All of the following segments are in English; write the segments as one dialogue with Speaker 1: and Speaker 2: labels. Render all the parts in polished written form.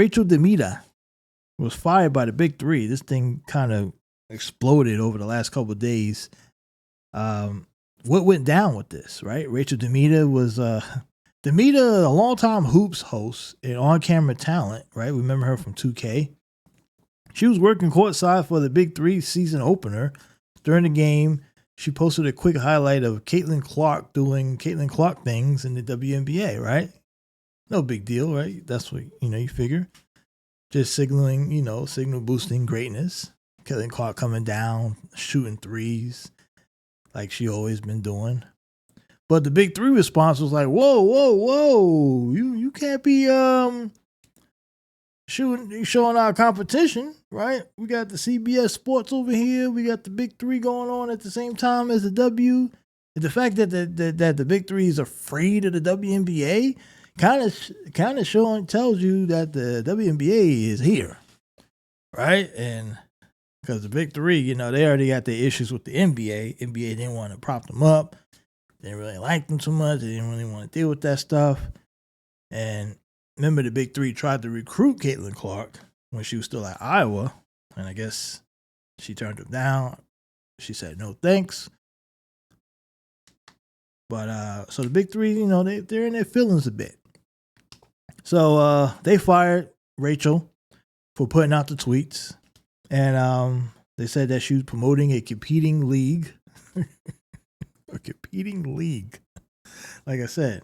Speaker 1: Rachel Demita was fired by the Big Three. This thing kind of exploded over the last couple of days. What went down with this, right? Rachel Demita was Demita, a longtime Hoops host and on-camera talent, right? Remember her from 2K. She was working courtside for the Big Three season opener. During the game, she posted a quick highlight of Caitlin Clark doing Caitlin Clark things in the WNBA, right? No big deal, right? That's what, you figure. Just signaling, signal boosting greatness. Caitlin Clark coming down, shooting threes like she always been doing. But the Big Three response was like, whoa. You can't be showing our competition, right? We got the CBS Sports over here. We got the Big Three going on at the same time as the W. The fact that the Big Three is afraid of the WNBA kind of showing tells you that the WNBA is here, right? And because the Big Three, they already got their issues with the NBA. NBA didn't want to prop them up. They didn't really like them too much. They didn't really want to deal with that stuff. And remember, the Big Three tried to recruit Caitlin Clark when she was still at Iowa. And I guess she turned them down. She said, no thanks. But so the Big Three, they're in their feelings a bit. So they fired Rachel for putting out the tweets. And they said that she was promoting a competing league. A competing league. Like I said,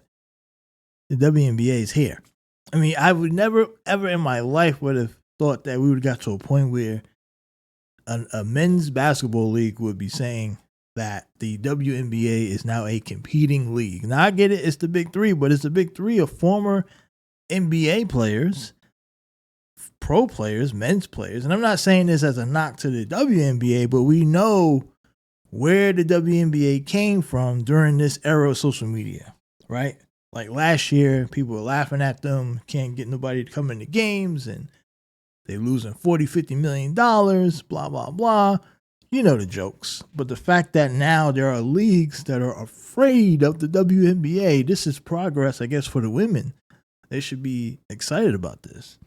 Speaker 1: the WNBA is here. I mean, I would never, ever in my life would have thought that we would have got to a point where a men's basketball league would be saying that the WNBA is now a competing league. Now, I get it. It's the Big Three, but it's the Big Three of former NBA players, pro players, men's players. And I'm not saying this as a knock to the WNBA, but we know where the WNBA came from during this era of social media, right? Like last year, people were laughing at them, can't get nobody to come into games, and they losing $40-50 million, blah, blah, blah. You know the jokes. But the fact that now there are leagues that are afraid of the WNBA, this is progress, I guess, for the women. They should be excited about this.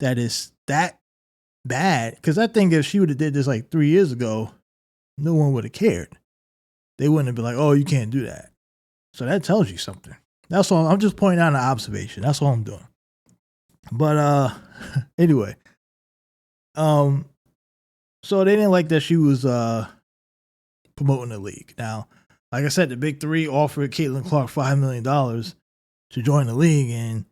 Speaker 1: That is that bad. Because I think if she would have did this like 3 years ago, no one would have cared. They wouldn't have been like, oh, you can't do that. So that tells you something. That's all. I'm just pointing out an observation. That's all I'm doing. But anyway. So they didn't like that she was promoting the league. Now, like I said, the Big Three offered Caitlin Clark $5 million to join the league, and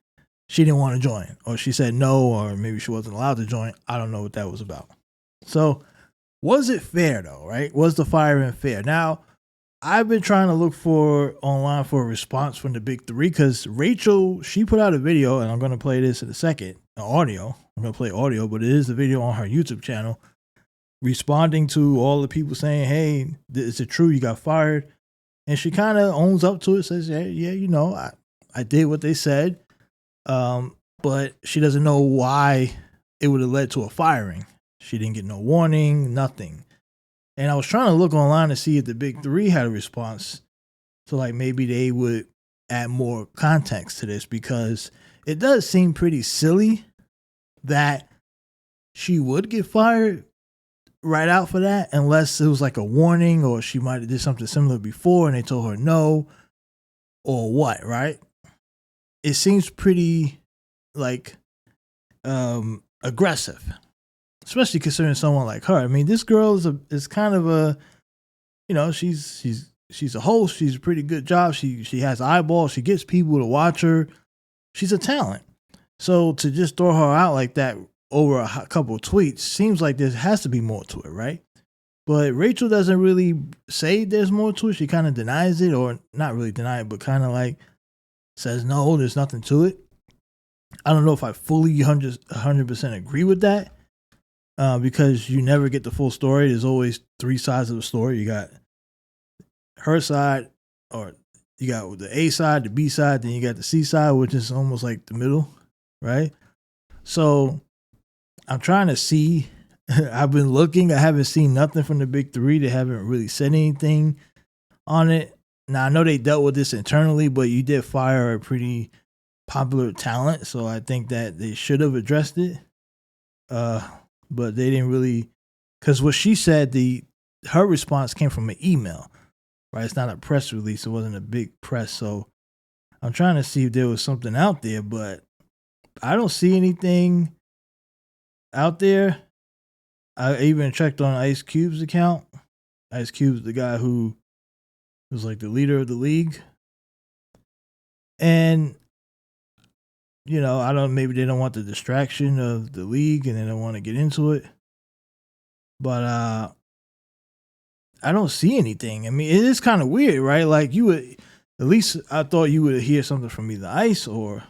Speaker 1: she didn't want to join. Or she said no, or maybe she wasn't allowed to join. I don't know what that was about. So was it fair, though, right? Was the firing fair? Now, I've been trying to look online for a response from the Big Three because Rachel, she put out a video, and I'm going to play this in a second, audio. I'm going to play audio, but it is the video on her YouTube channel, responding to all the people saying, hey, is it true you got fired? And she kind of owns up to it, says, yeah, I did what they said, but she doesn't know why it would have led to a firing. She didn't get no warning, nothing. And I was trying to look online to see if the Big Three had a response. So like maybe they would add more context to this, because it does seem pretty silly that she would get fired right out for that, unless it was like a warning, or she might have did something similar before and they told her no, or what, right? It seems pretty like aggressive. Especially considering someone like her. I mean, this girl is kind of a, she's a host. She's a pretty good job. She has eyeballs. She gets people to watch her. She's a talent. So to just throw her out like that over a couple of tweets seems like there has to be more to it, right? But Rachel doesn't really say there's more to it. She kind of denies it, or not really deny it, but kind of like says, no, there's nothing to it. I don't know if I fully 100% agree with that. Because you never get the full story. There's always three sides of the story. You got her side, or you got the A side, the B side, then you got the C side, which is almost like the middle, right? So I'm trying to see. I've been looking. I haven't seen nothing from the Big Three. They haven't really said anything on it. Now, I know they dealt with this internally, but you did fire a pretty popular talent, so I think that they should have addressed it. But they didn't really, because what she said, her response came from an email, right? It's not a press release. It wasn't a big press. So I'm trying to see if there was something out there, but I don't see anything out there. I even checked on Ice Cube's account. Ice Cube's the guy who was like the leader of the league. And, you know, maybe they don't want the distraction of the league and they don't want to get into it. But I don't see anything. I mean, it is kind of weird, right? Like at least I thought you would hear something from either Ice or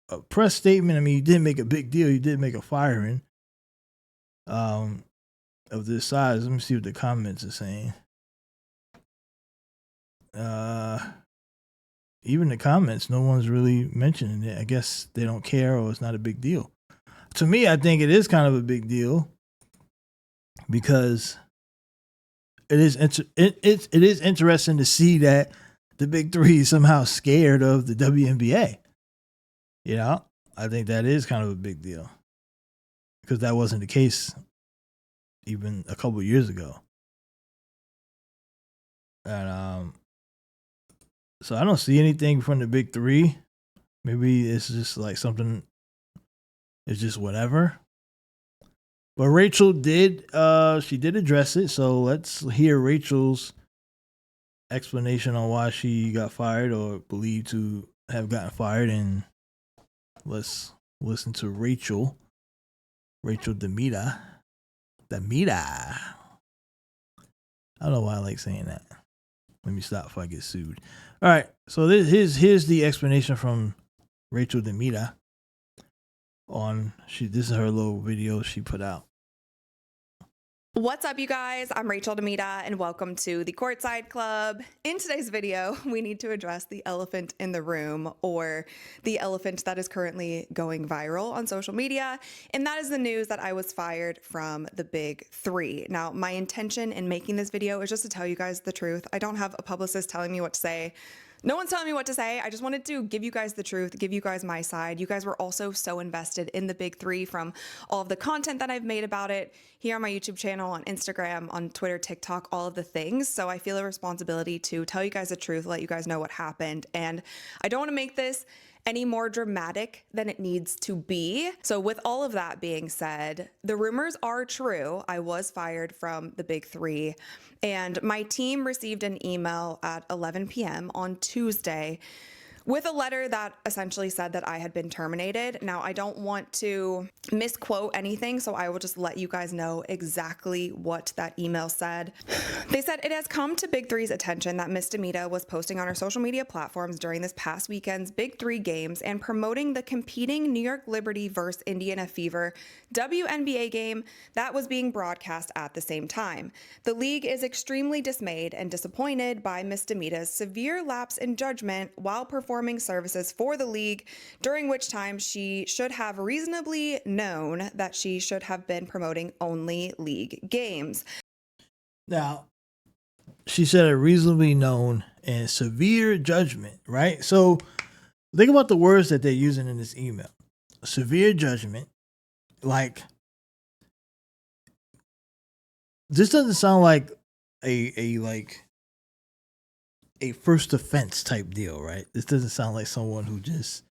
Speaker 1: a press statement. I mean, you didn't make a big deal. You did make a firing of this size. Let me see what the comments are saying. Even the comments, no one's really mentioning it. I guess they don't care or it's not a big deal. To me, I think it is kind of a big deal because it is interesting to see that the big three is somehow scared of the WNBA. You know, I think that is kind of a big deal because that wasn't the case even a couple of years ago. And so I don't see anything from the big three. Maybe it's just like something. It's just whatever. But Rachel did address it. So let's hear Rachel's explanation on why she got fired or believed to have gotten fired, and let's listen to Rachel Demita. I don't know why I like saying that. Let me stop if I get sued. All right, so here's the explanation from Rachel Demita. This is her little video she put out.
Speaker 2: What's up, you guys? I'm Rachel Demita, and welcome to the Courtside Club. In today's video, we need to address the elephant in the room, or the elephant that is currently going viral on social media, and that is the news that I was fired from the Big Three. Now, my intention in making this video is just to tell you guys the truth. I don't have a publicist telling me what to say. No one's telling me what to say. I just wanted to give you guys the truth, give you guys my side. You guys were also so invested in the Big Three from all of the content that I've made about it here on my YouTube channel, on Instagram, on Twitter, TikTok, all of the things. So I feel a responsibility to tell you guys the truth, let you guys know what happened. And I don't want to make this any more dramatic than it needs to be. So with all of that being said, the rumors are true. I was fired from the Big Three, and my team received an email at 11 p.m. on Tuesday with a letter that essentially said that I had been terminated. Now, I don't want to misquote anything, so I will just let you guys know exactly what that email said. They said, "It has come to Big Three's attention that Miss Demita was posting on her social media platforms during this past weekend's Big Three games and promoting the competing New York Liberty vs. Indiana Fever WNBA game that was being broadcast at the same time. The league is extremely dismayed and disappointed by Miss Demita's severe lapse in judgment while performing services for the league, during which time she should have reasonably known that she should have been promoting only league games."
Speaker 1: Now, she said a reasonably known and severe judgment, right? So think about the words that they're using in this email. Severe judgment, like, this doesn't sound like a first offense type deal, right? This doesn't sound like someone who just,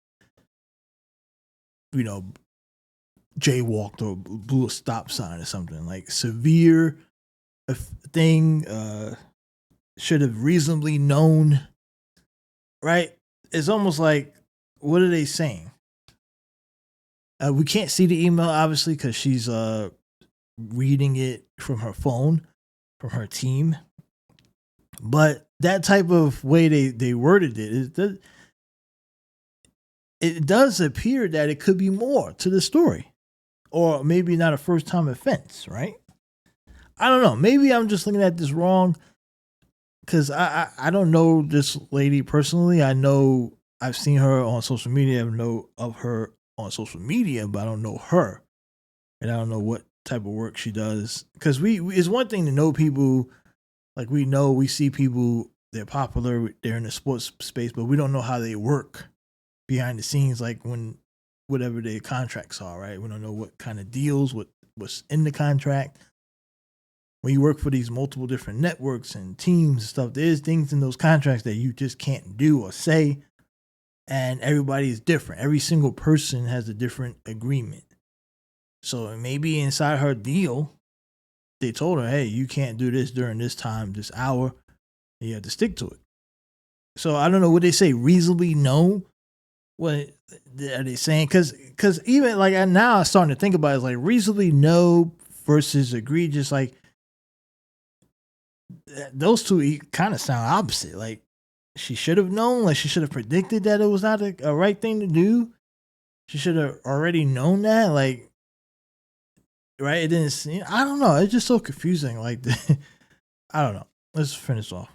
Speaker 1: jaywalked or blew a stop sign or something. Like, severe thing, should have reasonably known, right? It's almost like, what are they saying? We can't see the email, obviously, because she's reading it from her phone, from her team. But that type of way they worded it does appear that it could be more to the story. Or maybe not a first-time offense, right? I don't know. Maybe I'm just looking at this wrong, because I don't know this lady personally. I know I've seen her on social media. I know of her on social media, but I don't know her. And I don't know what type of work she does. Because it's one thing to know people. Like, we see people, they're popular, they're in the sports space, but we don't know how they work. behind the scenes, like when whatever their contracts are, right? We don't know what kind of deals, what's in the contract. When you work for these multiple different networks and teams and stuff, there's things in those contracts that you just can't do or say, and everybody is different. Every single person has a different agreement. So maybe inside her deal, they told her, hey, you can't do this during this time, this hour, and you have to stick to it. So I don't know what they say, reasonably know. What are they saying? Because even like now I'm starting to think about it, it's like reasonably know versus egregious. Like those two kind of sound opposite. Like she should have known, like she should have predicted that it was not a right thing to do. She should have already known that. Like, right? It didn't seem, I don't know. It's just so confusing. Like, I don't know. Let's finish off.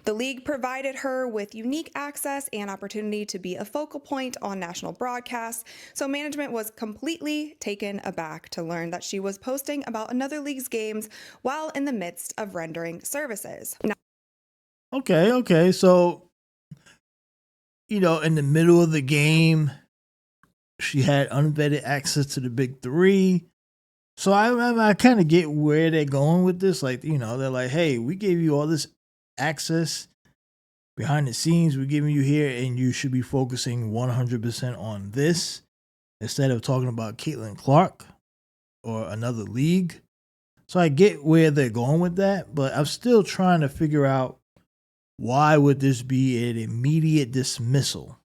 Speaker 2: The league provided her with unique access and opportunity to be a focal point on national broadcasts, so management was completely taken aback to learn that she was posting about another league's games while in the midst of rendering services. Now,
Speaker 1: Okay. So, in the middle of the game, she had unvetted access to the big three. So I kind of get where they're going with this. Like, they're like, hey, we gave you all this access behind the scenes. We're giving you here, and you should be focusing 100% on this instead of talking about Caitlin Clark or another league. So I get where they're going with that, but I'm still trying to figure out, why would this be an immediate dismissal?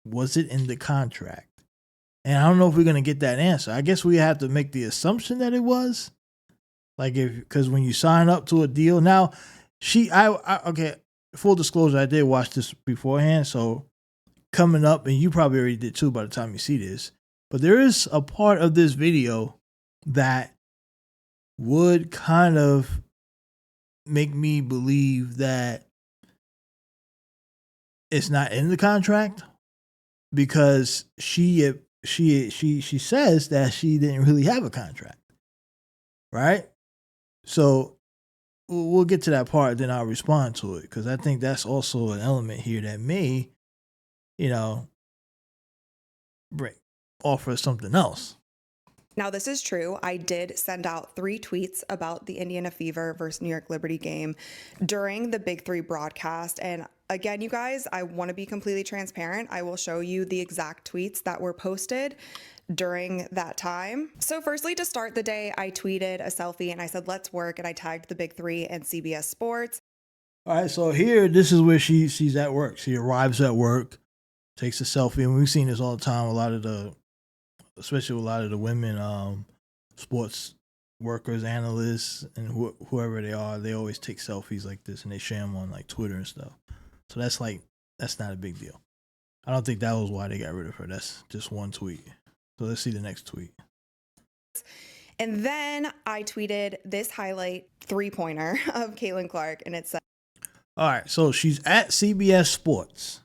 Speaker 1: Was it in the contract? And I don't know if we're going to get that answer. I guess we have to make the assumption that it was. Like, because when you sign up to a deal, now, okay, full disclosure, I did watch this beforehand. So coming up, and you probably already did too by the time you see this, but there is a part of this video that would kind of make me believe that it's not in the contract, because she says that she didn't really have a contract, right? So we'll get to that part, then I'll respond to it, because I think that's also an element here that may, offer something else.
Speaker 2: Now, this is true. I did send out 3 tweets about the Indiana Fever versus New York Liberty game during the Big 3 broadcast. And again, you guys, I want to be completely transparent. I will show you the exact tweets that were posted during that time. So firstly, to start the day, I tweeted a selfie and I said, let's work. And I tagged the Big 3 and CBS Sports.
Speaker 1: All right. So here, this is where she's at work. She arrives at work, takes a selfie. And we've seen this all the time. Especially with a lot of the women sports workers, analysts, and whoever they are, they always take selfies like this and they share them on like Twitter and stuff. So that's not a big deal. I don't think that was why they got rid of her. That's just one tweet. So let's see the next tweet.
Speaker 2: And then I tweeted this highlight 3-pointer of Caitlin Clark, and it said,
Speaker 1: all right, so she's at CBS Sports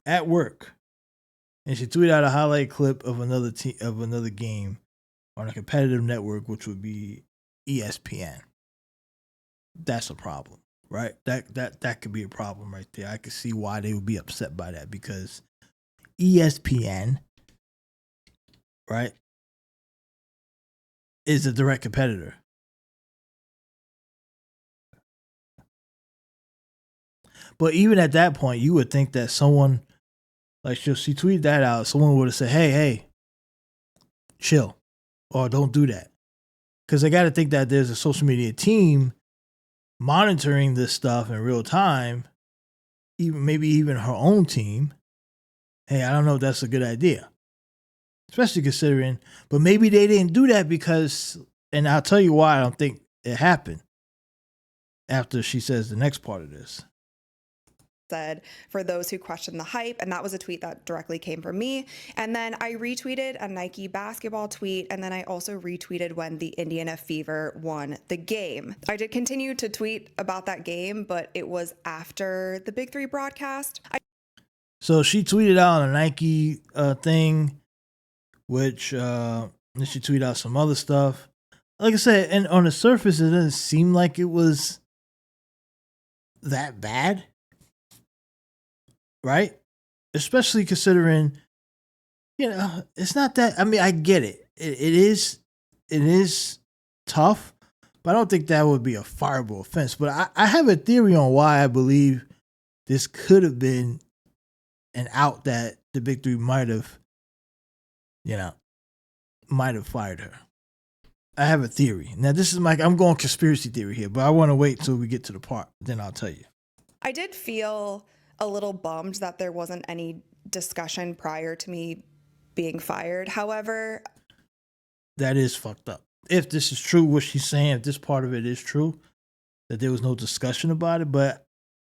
Speaker 1: at work. And she tweeted out a highlight clip of another game on a competitive network, which would be ESPN. That's a problem, right? That could be a problem right there. I could see why they would be upset by that, because ESPN, right, is a direct competitor. But even at that point, you would think that someone, like, she tweeted that out, someone would have said, hey, chill, or don't do that. Because I got to think that there's a social media team monitoring this stuff in real time, maybe even her own team. Hey, I don't know if that's a good idea. Especially considering, but maybe they didn't do that because, and I'll tell you why I don't think it happened after she says the next part of this.
Speaker 2: Said, for those who question the hype, and that was a tweet that directly came from me. And then I retweeted a Nike basketball tweet, and then I also retweeted when the Indiana Fever won the game. I did continue to tweet about that game, but it was after the Big 3 broadcast.
Speaker 1: So she tweeted out a Nike thing, which then she tweeted out some other stuff. Like I said, and on the surface, it doesn't seem like it was that bad. Right? especially considering, it's not that. I mean, I get it. It is tough, but I don't think that would be a fireable offense. But I have a theory on why I believe this could have been an out that the Big Three might have fired her. I have a theory. Now, this is I'm going conspiracy theory here, but I want to wait till we get to the part. Then I'll tell you.
Speaker 2: I did feel a little bummed that there wasn't any discussion prior to me being fired. However,
Speaker 1: that is fucked up. If this is true, what she's saying, if this part of it is true, that there was no discussion about it. But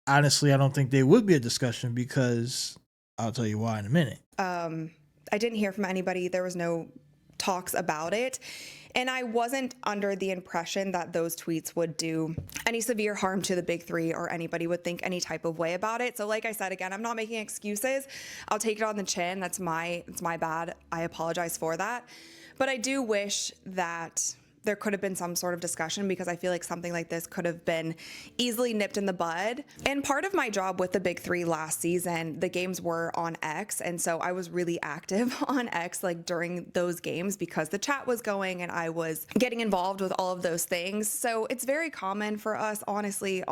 Speaker 1: honestly, I don't think there would be a discussion because I'll tell you why in a minute.
Speaker 2: I didn't hear from anybody. There was no talks about it. And I wasn't under the impression that those tweets would do any severe harm to the Big Three or anybody would think any type of way about it. So like I said, again, I'm not making excuses. I'll take it on the chin. It's my bad. I apologize for that. But I do wish that there could have been some sort of discussion because I feel like something like this could have been easily nipped in the bud. And part of my job with the Big Three last season, the games were on X. And so I was really active on X like during those games because the chat was going and I was getting involved with all of those things. So it's very common for us, honestly,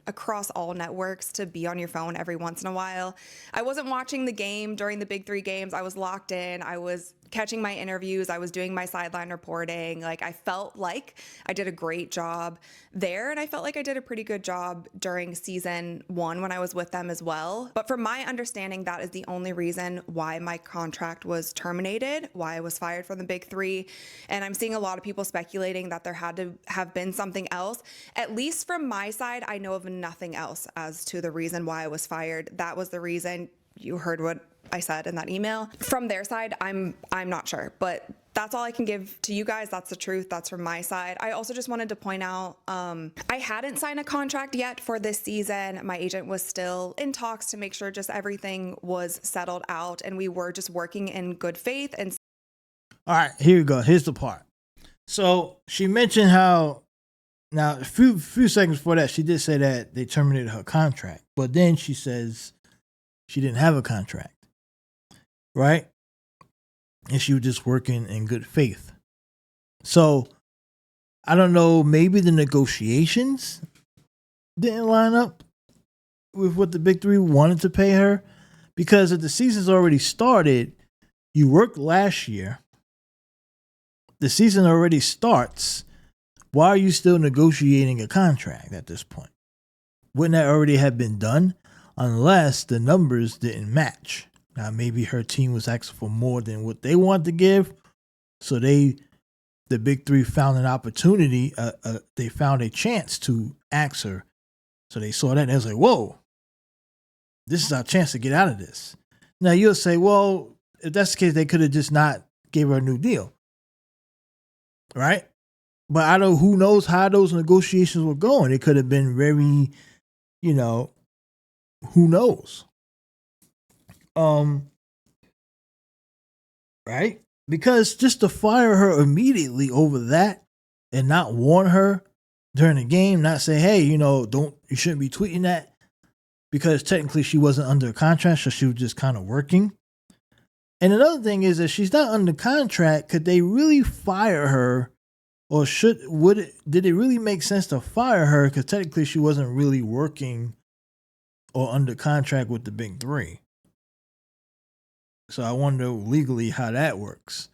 Speaker 2: across all networks to be on your phone every once in a while. I wasn't watching the game during the Big Three games. I was locked in. I was catching my interviews. I was doing my sideline reporting. Like I felt like I did a great job there. And I felt like I did a pretty good job during season 1 when I was with them as well. But from my understanding, that is the only reason why my contract was terminated, why I was fired from the Big Three. And I'm seeing a lot of people speculating that there had to have been something else. At least from my side, I know of nothing else as to the reason why I was fired. That was the reason. You heard what I said in that email. From their side, I'm not sure, but that's all I can give to you guys. That's the truth. That's from my side. I also just wanted to point out, I hadn't signed a contract yet for this season. My agent was still in talks to make sure just everything was settled out and we were just working in good faith. And
Speaker 1: all right, here we go. Here's the part. So she mentioned how now a few seconds before that, she did say that they terminated her contract, but then she says she didn't have a contract, right? And she was just working in good faith. So I don't know, maybe the negotiations didn't line up with what the Big Three wanted to pay her. Because if the season's already started, you worked last year, the season already starts, why are you still negotiating a contract at this point? Wouldn't that already have been done? Unless the numbers didn't match. Now, maybe her team was asking for more than what they wanted to give. So the Big Three found an opportunity. They found a chance to ask her. So they saw that and they was like, whoa, this is our chance to get out of this. Now, you'll say, well, if that's the case, they could have just not gave her a new deal. Right? But I don't know, who knows how those negotiations were going. It could have been very, who knows? Right? Because just to fire her immediately over that and not warn her during the game, not say, hey, you shouldn't be tweeting that, because technically she wasn't under a contract, so she was just kind of working. And another thing is that she's not under contract. Could they really fire her? Or did it really make sense to fire her? Because technically she wasn't really working or under contract with the Big Three. So I wonder legally how that works.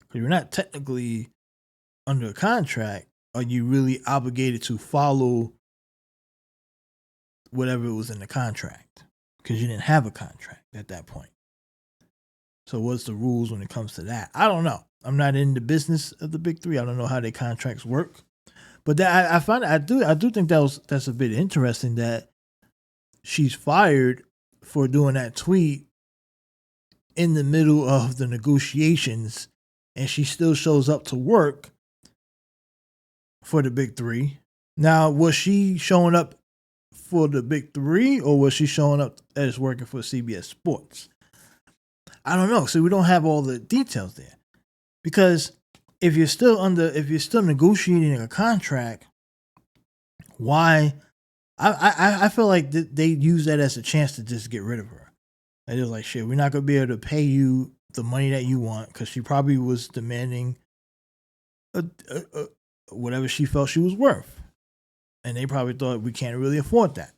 Speaker 1: Because you're not technically under a contract. Are you really obligated to follow whatever was in the contract? Because you didn't have a contract at that point. So what's the rules when it comes to that? I don't know. I'm not in the business of the Big Three. I don't know how their contracts work. But I do think that's a bit interesting that she's fired for doing that tweet in the middle of the negotiations, and she still shows up to work for the Big Three. Now, was she showing up for the Big Three, or was she showing up as working for CBS Sports? I don't know. So we don't have all the details there. Because if you're still negotiating a contract, why? I feel like they use that as a chance to just get rid of her. And it was like, shit, we're not gonna be able to pay you the money that you want, because she probably was demanding whatever she felt she was worth, and they probably thought we can't really afford that.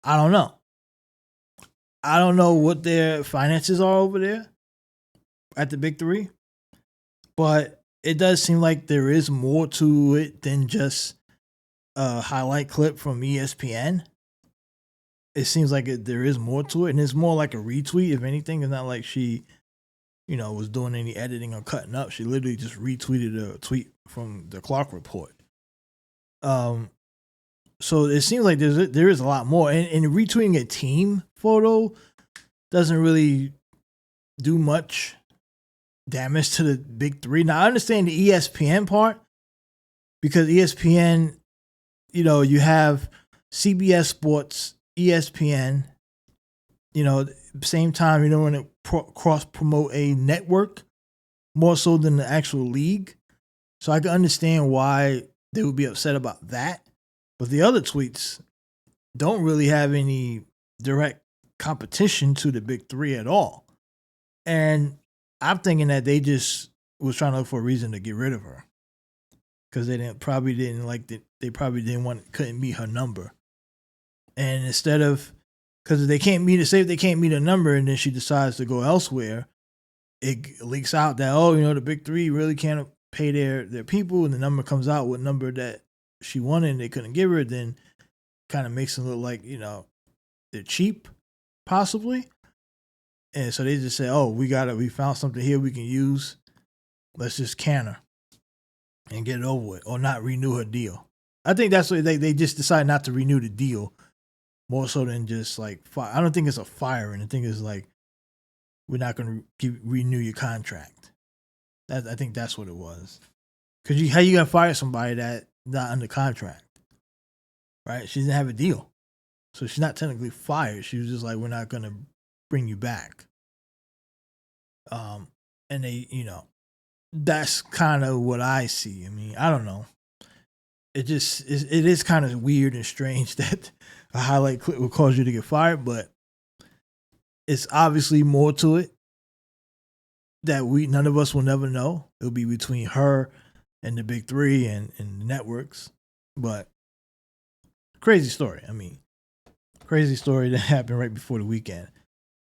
Speaker 1: I don't know. I don't know what their finances are over there at the Big Three, but it does seem like there is more to it than just a highlight clip from ESPN. It seems like there is more to it, and it's more like a retweet, if anything. It's not like she, was doing any editing or cutting up. She literally just retweeted a tweet from the Clark Report. So it seems like there is a lot more, and retweeting a team photo doesn't really do much damage to the Big Three. Now, I understand the ESPN part, because ESPN, you have CBS Sports, ESPN, same time, you don't want to cross promote a network more so than the actual league. So I can understand why they would be upset about that. But the other tweets don't really have any direct competition to the Big Three at all. And I'm thinking that they just was trying to look for a reason to get rid of her, because they probably couldn't meet her number. And instead of, because if they can't meet a number and then she decides to go elsewhere, it leaks out that, the Big Three really can't pay their people, and the number comes out with number that she wanted and they couldn't give her, then kind of makes it look like, they're cheap, possibly. And so they just say, we found something here we can use. Let's just can her and get it over with, or not renew her deal. I think that's what they just decide not to renew the deal, more so than just like fire. I don't think it's a firing. I think it's like, we're not going to renew your contract. I think that's what it was. Because how you going to fire somebody that not under contract, right? She didn't have a deal, so she's not technically fired. She was just like, we're not going to bring you back. And they, that's kind of what I see. I mean, I don't know. It is kind of weird and strange that a highlight clip will cause you to get fired, but it's obviously more to it that none of us will never know. It'll be between her and the Big Three and the networks. But crazy story. I mean, crazy story that happened right before the weekend.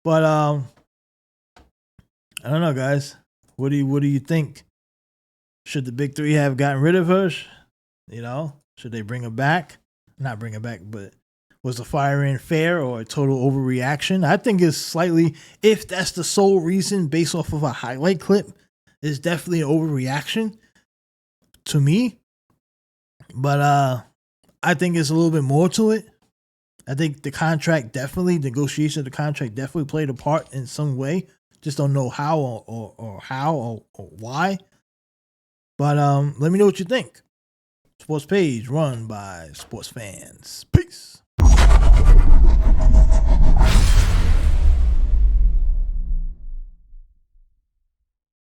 Speaker 1: But I don't know, guys. What do you think? Should the Big Three have gotten rid of her? Should they bring her back? Not bring her back, but was the firing fair or a total overreaction? I think it's slightly, if that's the sole reason based off of a highlight clip, it's definitely an overreaction to me. But I think it's a little bit more to it. I think the negotiation of the contract definitely played a part in some way. Just don't know how or why. But let me know what you think. Sports Page, run by sports fans. Peace.